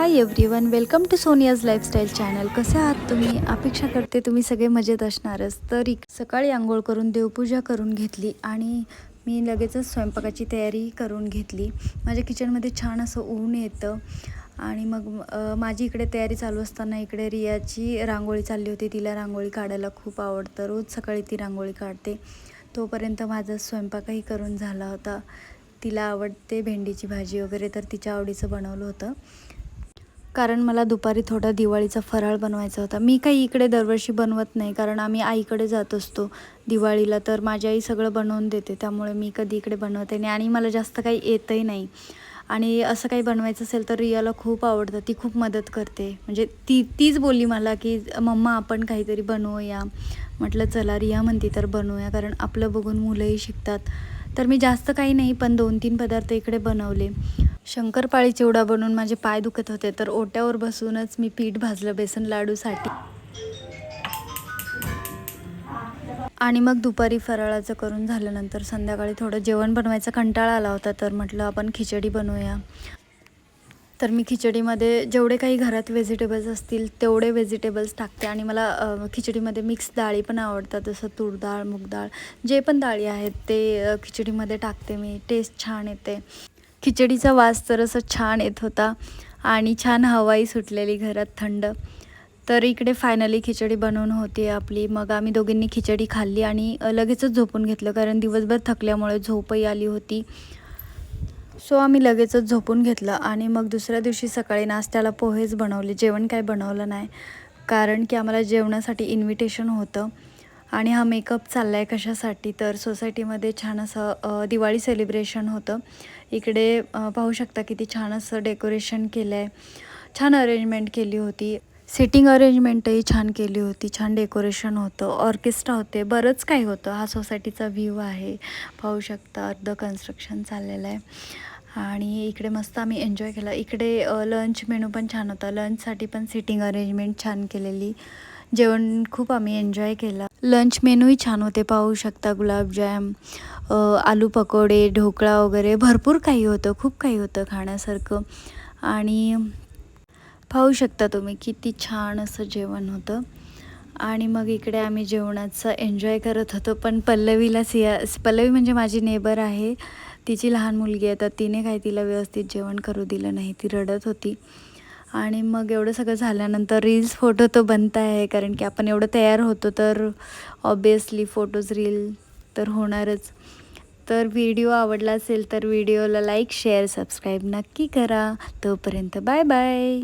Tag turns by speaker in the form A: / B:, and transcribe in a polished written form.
A: High everyone, welcome to Sonia's lifestyle channel. कसे आहात तुम्ही? अपेक्षा करते तुम्ही सगळे मजेत असणारच. तर सकाळी आंघोळ करून देवपूजा करून घेतली आणि मी लगेचच स्वयंपाकाची तयारी करून घेतली. माझ्या किचनमध्ये छान असं ऊन येतं आणि मग माझी इकडे तयारी चालू असताना इकडे रियाची रांगोळी चालली होती. तिला रांगोळी काढायला खूप आवडतं. रोज सकाळी ती रांगोळी काढते. तोपर्यंत माझा स्वयंपाकही करून झाला होता. तिला आवडते भेंडीची भाजी वगैरे, तर तिच्या आवडीचं बनवलं होतं. कारण मला दुपारी थोडा दिवाळीचा फराळ बनवायचा होता. मी काही इकडे दरवर्षी बनवत नाही, कारण आम्ही आईकडे जात असतो दिवाळीला, तर माझी आई सगळं बनवून देते. त्यामुळे मी कधी इकडे बनवते नाही आणि मला जास्त काही येतही नाही. आणि असं काही बनवायचं असेल तर रियाला खूप आवडतं, ती खूप मदत करते. म्हणजे तीच बोलली मला की मम्मा आपण काहीतरी बनवूया. म्हटलं चला, रिया म्हणते तर बनवूया, कारण आपलं बघून मुलंही शिकतात. तर मी जास्त काही नाही, पण 2-3 पदार्थ इकडे बनवले. शंकरपाळी चिवडा बनवून माझे पाय दुखत होते, तर ओट्यावर बसूनच मी पीठ भाजलं बेसन लाडूसाठी. आणि मग दुपारी फराळाचं करून झाल्यानंतर संध्याकाळी थोडं जेवण बनवायचा कंटाळा आला होता, तर म्हटलं आपण खिचडी बनवूया. तर मी खिचडीमध्ये जेवढे काही घरात व्हेजिटेबल्स असतील तेवढे व्हेजिटेबल्स टाकते. आणि मला खिचडीमध्ये मिक्स डाळी पण आवडतात, जसं तूर डाळ, मूग डाळ, जे पण डाळी आहेत ते खिचडीमध्ये टाकते मी. टेस्ट छान येते. खिचडीचा वास तर असं छान येत होता आणि छान हवाही सुटलेली घरात थंड. तर इकडे फायनली खिचडी बनवून होती आपली. मग आम्ही दोघींनी खिचडी खाल्ली आणि लगेचच झोपून घेतलं, कारण दिवसभर थकल्यामुळे झोपही आली होती. सो आम्ही लगेचच झोपून घेतलं. आणि मग दुसऱ्या दिवशी सकाळी नाश्त्याला पोहेच बनवले. जेवण काय बनवलं नाही, कारण की आम्हाला जेवणासाठी इन्व्हिटेशन होतं. आणि हा मेकअप चालला आहे कशासाठी, तर सोसायटीमध्ये छान असं दिवाळी सेलिब्रेशन होतं. इकडे पाहू शकता किती छान असं डेकोरेशन केलं आहे. छान अरेंजमेंट केली होती. सिटिंग अरेंजमेंटही छान केली होती. छान डेकोरेशन होतं, ऑर्केस्ट्रा होते, बरंच काही होतं. हा सोसायटीचा व्ह्यू आहे, पाहू शकता. अर्धं कन्स्ट्रक्शन चाललेलं आहे आणि इकडे मस्त आम्ही एन्जॉय केला. इकडे लंच मेनू पण छान होता. लंचसाठी पण सिटिंग अरेंजमेंट छान केलेली. जेवण खूप आम्ही एन्जॉय केलं. लंच मेनूही छान होते, पाहू शकता. गुलाबजाम, आलू पकोडे, ढोकळा वगैरे भरपूर काही होतं, खूप काही होतं खाण्यासारखं. आणि पाहू शकता तुम्ही किती छान असं जेवण होतं. आणि मग इकडे आम्ही जेवणाचं एन्जॉय करत होतो. पण पल्लवी म्हणजे माझी नेबर आहे, तिची लहान मुलगी आहे, तर तिने काही तिला व्यवस्थित जेवण करू दिलं नाही, ती रडत होती. आणि मग एवढं सगळं झाल्यानंतर रील्स फोटो तो बनता आहे, कारण की आपण एवढं तयार होतो तर ऑब्वियसली फोटोज रील तर होणारच. तर व्हिडिओ आवडला असेल तर व्हिडिओला लाईक, शेअर, सबस्क्राईब नक्की करा. तोपर्यंत बाय बाय.